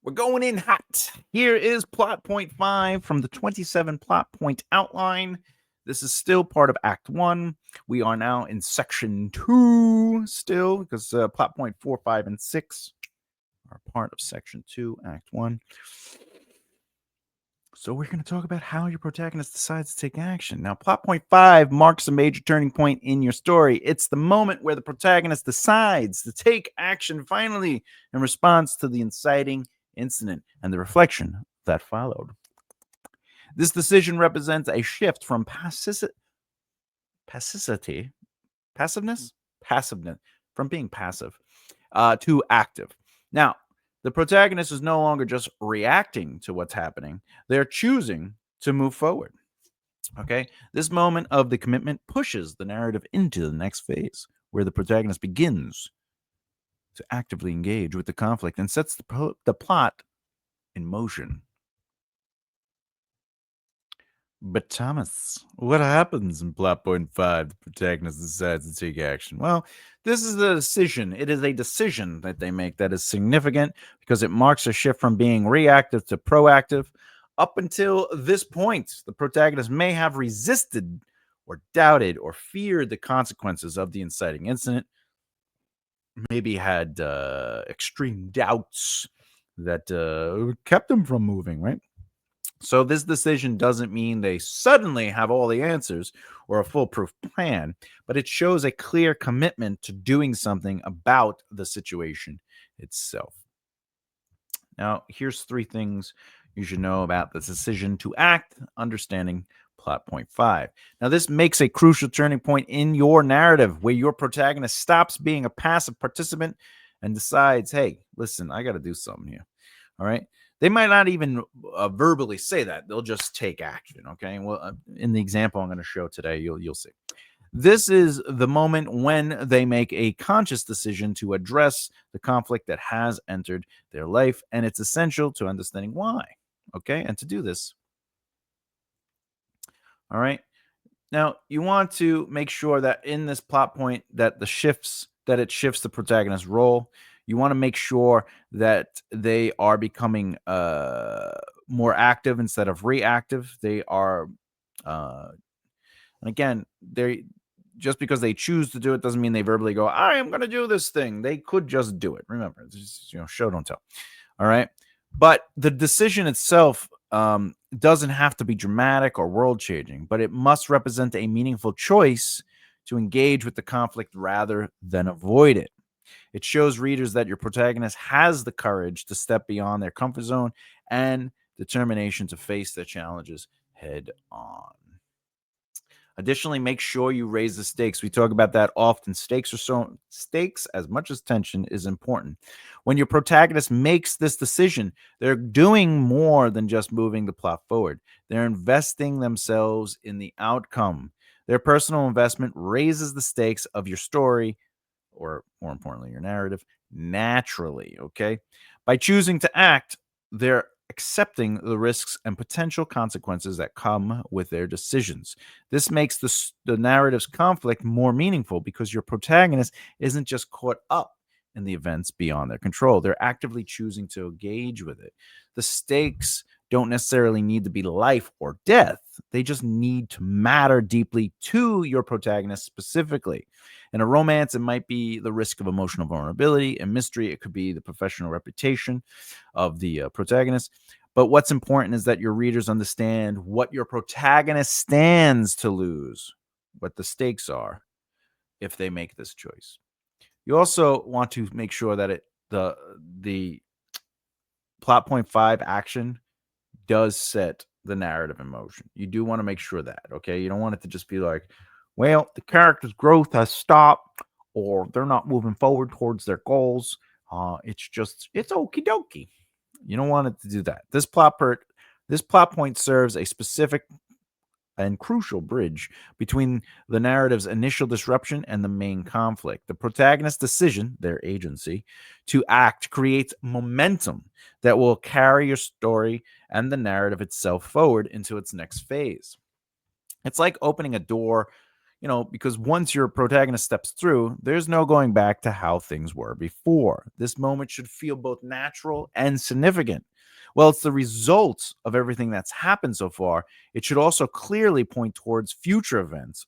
We're going in hot. Here is plot point 5 from the 27 plot point outline. This is still part of Act 1. We are now in Section 2 still, because plot point 4, 5, and 6 are part of Section 2, Act 1. So we're going to talk about how your protagonist decides to take action. Now, plot point 5 marks a major turning point in your story. It's the moment where the protagonist decides to take action finally in response to the inciting incident and the reflection that followed. This decision represents a shift from passiveness, from being passive to active. Now, the protagonist is no longer just reacting to what's happening. They're choosing to move forward. Okay. This moment of the commitment pushes the narrative into the next phase, where the protagonist begins to actively engage with the conflict and sets the plot in motion. But Thomas, what happens in plot point 5? The protagonist decides to take action. Well, this is a decision. It is a decision that they make that is significant because it marks a shift from being reactive to proactive. Up until this point, the protagonist may have resisted or doubted or feared the consequences of the inciting incident, maybe had extreme doubts that kept them from moving, right? So this decision doesn't mean they suddenly have all the answers or a foolproof plan, but it shows a clear commitment to doing something about the situation itself. Now, here's 3 things you should know about the decision to act, understanding plot point 5. Now, this makes a crucial turning point in your narrative where your protagonist stops being a passive participant and decides, hey, listen, I got to do something here. All right. They might not even verbally say that. They'll just take action. Okay. Well, in the example I'm going to show today, you'll see. This is the moment when they make a conscious decision to address the conflict that has entered their life, and it's essential to understanding why. Okay. And to do this, all right. Now, you want to make sure that in this plot point that it shifts the protagonist's role. You want to make sure that they are becoming more active instead of reactive. They are, and again, just because they choose to do it doesn't mean they verbally go, I am going to do this thing. They could just do it. Remember, it's just, show, don't tell. All right. But the decision itself doesn't have to be dramatic or world changing, but it must represent a meaningful choice to engage with the conflict rather than avoid it. It shows readers that your protagonist has the courage to step beyond their comfort zone and determination to face their challenges head on. Additionally, make sure you raise the stakes. We talk about that often. Stakes, as much as tension, is important. When your protagonist makes this decision, they're doing more than just moving the plot forward. They're investing themselves in the outcome. Their personal investment raises the stakes of your story, or more importantly, your narrative, naturally. Okay. By choosing to act, they're accepting the risks and potential consequences that come with their decisions. This makes the narrative's conflict more meaningful because your protagonist isn't just caught up in the events beyond their control. They're actively choosing to engage with it. The stakes don't necessarily need to be life or death. They just need to matter deeply to your protagonist specifically. In a romance, it might be the risk of emotional vulnerability. In mystery, it could be the professional reputation of the protagonist. But what's important is that your readers understand what your protagonist stands to lose, what the stakes are if they make this choice. You also want to make sure that the plot point 5 action does set the narrative in motion. You do want to make sure that, okay? You don't want it to just be like, well, the character's growth has stopped or they're not moving forward towards their goals. It's okie dokie. You don't want it to do that. This plot point serves a specific and crucial bridge between the narrative's initial disruption and the main conflict. The protagonist's decision, their agency, to act creates momentum that will carry your story and the narrative itself forward into its next phase. It's like opening a door, because once your protagonist steps through, there's no going back to how things were before. This moment should feel both natural and significant. Well, it's the result of everything that's happened so far. It should also clearly point towards future events,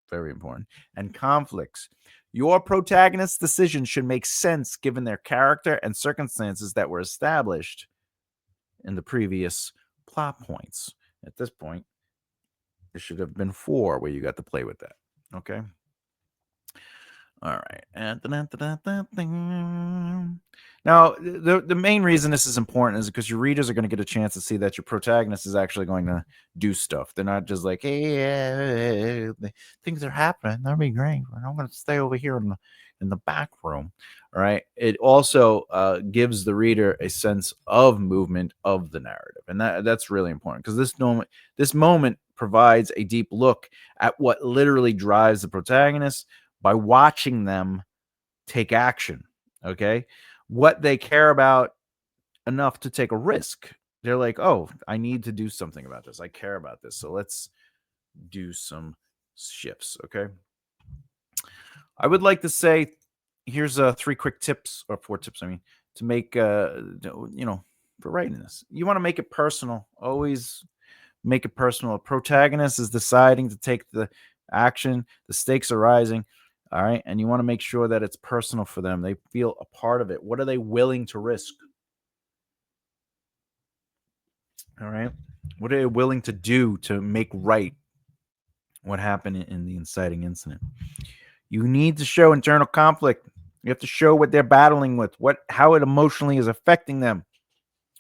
very important, and conflicts. Your protagonist's decisions should make sense given their character and circumstances that were established in the previous plot points. At this point, it should have been 4 where you got to play with that. Okay. All right. Now, the main reason this is important is because your readers are going to get a chance to see that your protagonist is actually going to do stuff. They're not just like, hey, things are happening. That'll be great. I'm going to stay over here in the back room. All right. It also gives the reader a sense of movement of the narrative, and that's really important because this moment provides a deep look at what literally drives the protagonist by watching them take action. Okay. What they care about enough to take a risk. They're like, oh, I need to do something about this. I care about this. So let's do some shifts. Okay. I would like to say here's 3 quick tips, or 4 tips, I mean, to make, for writing this. You want to make it personal. Always make it personal. A protagonist is deciding to take the action, the stakes are rising. All right. And you want to make sure that it's personal for them. They feel a part of it. What are they willing to risk? All right. What are they willing to do to make right what happened in the inciting incident? You need to show internal conflict. You have to show what they're battling with, how it emotionally is affecting them.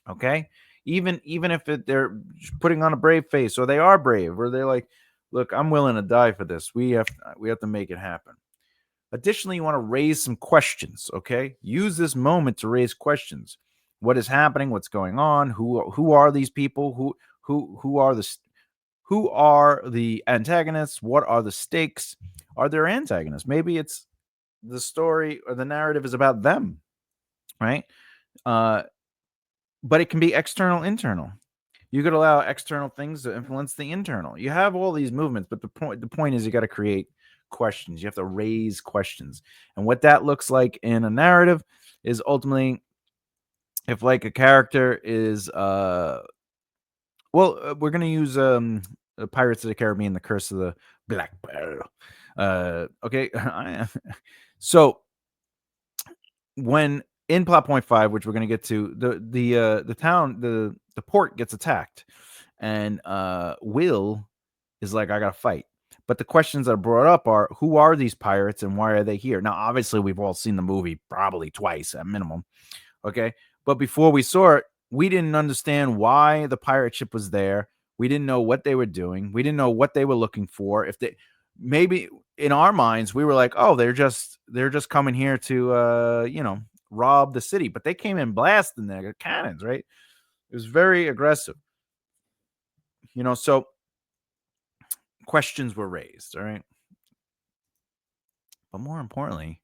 Okay. Even if they're putting on a brave face, or they are brave, or they're like, look, I'm willing to die for this. We have to make it happen. Additionally, you want to raise some questions, okay? Use this moment to raise questions. What is happening? What's going on? Who are these people? Who are the antagonists? What are the stakes? Are there antagonists? Maybe it's the story or the narrative is about them, right? But it can be external, internal. You could allow external things to influence the internal. You have all these movements, but the point is you got to create questions. You have to raise questions. And what that looks like in a narrative is ultimately, if like a character is we're going to use Pirates of the Caribbean, The Curse of the Black Pearl. Okay. So when in plot point 5, which we're going to get to, the town, the port gets attacked, and Will is like, I gotta fight. But the questions that are brought up are, who are these pirates and why are they here? Now, obviously, we've all seen the movie probably twice at minimum. Okay. But before we saw it, we didn't understand why the pirate ship was there. We didn't know what they were doing. We didn't know what they were looking for. If they maybe in our minds, we were like, oh, they're just coming here to rob the city. But they came in blasting their cannons, right? It was very aggressive. So questions were raised, all right? But more importantly,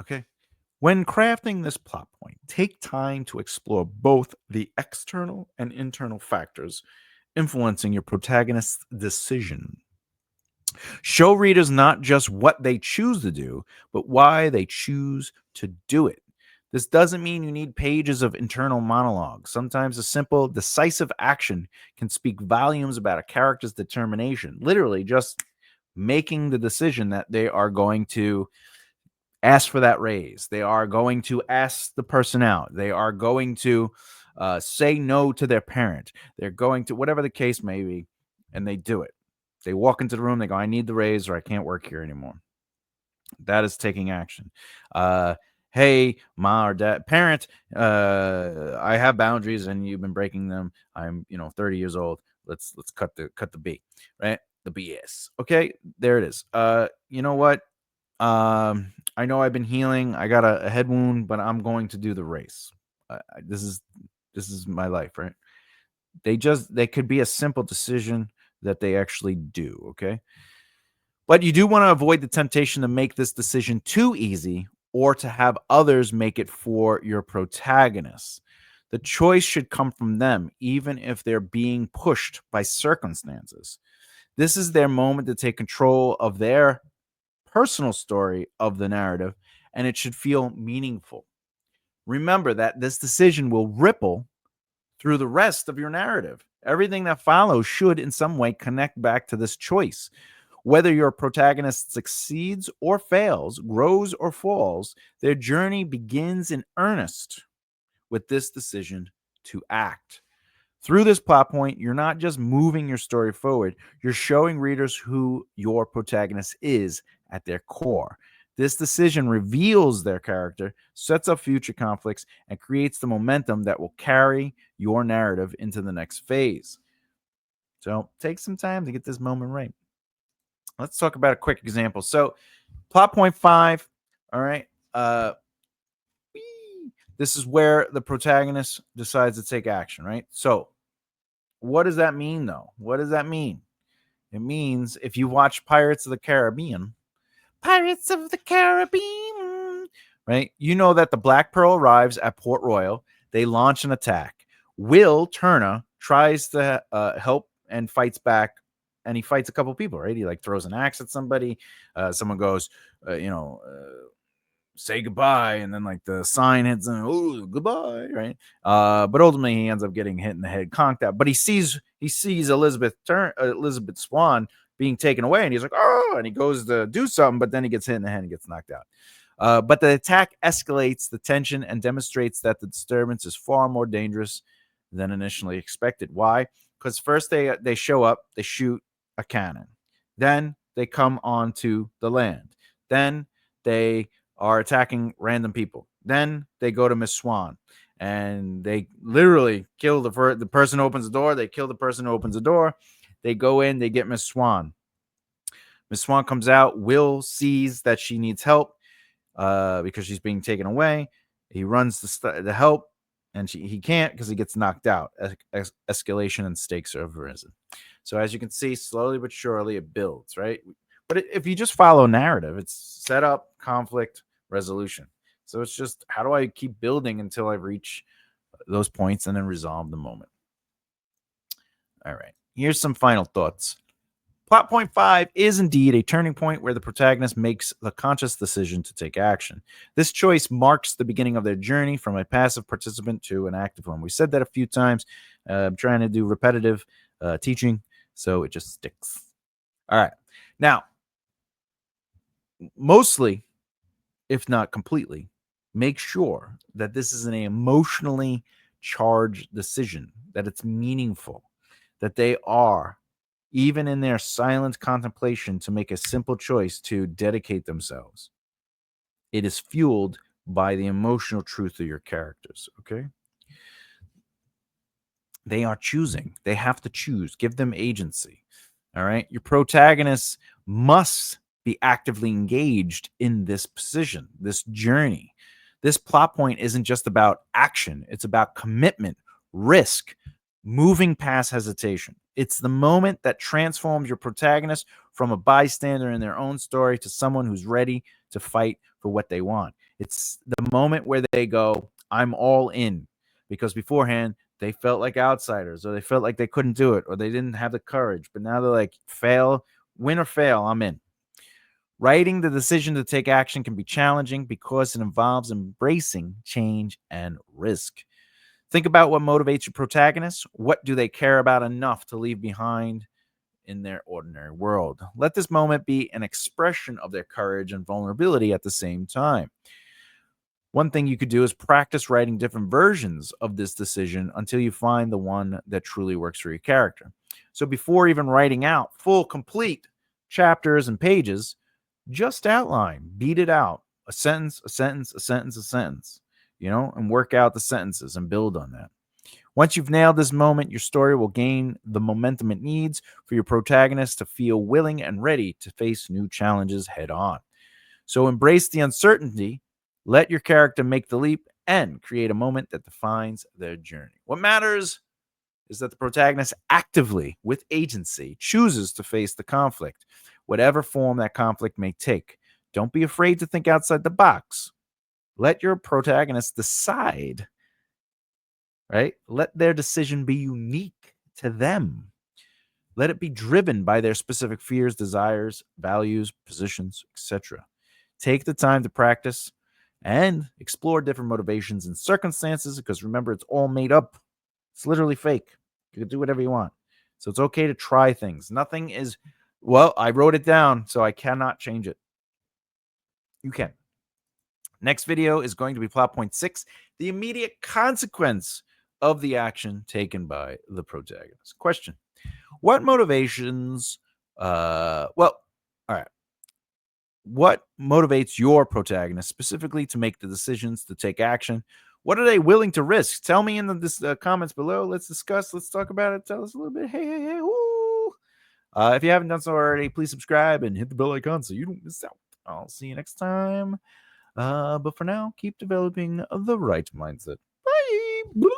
okay, when crafting this plot point, take time to explore both the external and internal factors influencing your protagonist's decision. Show readers not just what they choose to do, but why they choose to do it. This doesn't mean you need pages of internal monologue. Sometimes a simple, decisive action can speak volumes about a character's determination. Literally, just making the decision that they are going to ask for that raise. They are going to ask the person out. They are going to say no to their parent. They're going to, whatever the case may be, and they do it. They walk into the room, they go, I need the raise or I can't work here anymore. That is taking action. Hey, ma or dad, parent, I have boundaries and you've been breaking them. I'm, 30 years old. Let's cut the B, right? The BS. Okay, there it is. You know what? I know I've been healing. I got a head wound, but I'm going to do the race. This is my life, right? They could be a simple decision that they actually do, okay? But you do want to avoid the temptation to make this decision too easy or to have others make it for your protagonist. The choice should come from them, even if they're being pushed by circumstances. This is their moment to take control of their personal story of the narrative, and it should feel meaningful. Remember that this decision will ripple through the rest of your narrative. Everything that follows should, in some way, connect back to this choice. Whether your protagonist succeeds or fails, grows or falls, their journey begins in earnest with this decision to act. Through this plot point, you're not just moving your story forward, you're showing readers who your protagonist is at their core. This decision reveals their character, sets up future conflicts, and creates the momentum that will carry your narrative into the next phase. So take some time to get this moment right. Let's talk about a quick example. So, plot point 5, all right. This is where the protagonist decides to take action, right? So, what does that mean, though? What does that mean? It means if you watch Pirates of the Caribbean, right? You know that the Black Pearl arrives at Port Royal. They launch an attack. Will Turner tries to help and fights back, and he fights a couple people, right? He like throws an axe at somebody. Someone goes, say goodbye, and then like the sign hits him, oh, goodbye, right? But ultimately he ends up getting hit in the head, conked out. But he sees Elizabeth Swan being taken away, and he's like, oh, and he goes to do something, but then he gets hit in the head and gets knocked out. But the attack escalates the tension and demonstrates that the disturbance is far more dangerous than initially expected. Why? Because first they show up, they shoot a cannon, then they come onto the land, then they are attacking random people. Then they go to Miss Swan, and they literally kill the person who opens the door. They kill the person who opens the door. They go in. They get Miss Swan. Miss Swan comes out. Will sees that she needs help because she's being taken away. He runs to help, and he can't because he gets knocked out. Escalation and stakes have risen. So as you can see, slowly but surely it builds, right? But if you just follow narrative, it's set up, conflict, resolution. So it's just, how do I keep building until I reach those points and then resolve the moment? All right. Here's some final thoughts. Plot point 5 is indeed a turning point where the protagonist makes the conscious decision to take action. This choice marks the beginning of their journey from a passive participant to an active one. We said that a few times. I'm trying to do repetitive teaching, so it just sticks. All right. Now, mostly, if not completely, make sure that this is an emotionally charged decision, that it's meaningful, that they are, even in their silent contemplation, to make a simple choice to dedicate themselves. It is fueled by the emotional truth of your characters, okay? They are choosing. They have to choose. Give them agency, all right? Your protagonists must be actively engaged in this position, this journey. This plot point isn't just about action, it's about commitment, risk, moving past hesitation. It's the moment that transforms your protagonist from a bystander in their own story to someone who's ready to fight for what they want. It's the moment where they go, I'm all in, because beforehand they felt like outsiders, or they felt like they couldn't do it, or they didn't have the courage. But now they're like, win or fail, I'm in. Writing the decision to take action can be challenging because it involves embracing change and risk. Think about what motivates your protagonists. What do they care about enough to leave behind in their ordinary world? Let this moment be an expression of their courage and vulnerability at the same time. One thing you could do is practice writing different versions of this decision until you find the one that truly works for your character. So before even writing out full, complete chapters and pages, just outline, beat it out, a sentence, a sentence, a sentence, a sentence, and work out the sentences and build on that. Once you've nailed this moment, your story will gain the momentum it needs for your protagonist to feel willing and ready to face new challenges head on. So embrace the uncertainty, let your character make the leap, and create a moment that defines their journey. What matters is that the protagonist actively, with agency, chooses to face the conflict, whatever form that conflict may take. Don't be afraid to think outside the box. Let your protagonist decide, right? Let their decision be unique to them. Let it be driven by their specific fears, desires, values, positions, etc. Take the time to practice and explore different motivations and circumstances, because remember, it's all made up. It's literally fake. You can do whatever you want. So it's okay to try things. Nothing is, well, I wrote it down, so I cannot change it. You can. Next video is going to be plot point 6, the immediate consequence of the action taken by the protagonist. Question: what motivations, all right. What motivates your protagonist specifically to make the decisions, to take action? What are they willing to risk? Tell me in the comments below. Let's discuss. Let's talk about it. Tell us a little bit. Hey, woo! If you haven't done so already, please subscribe and hit the bell icon so you don't miss out. I'll see you next time. But for now, keep developing the right mindset. Bye.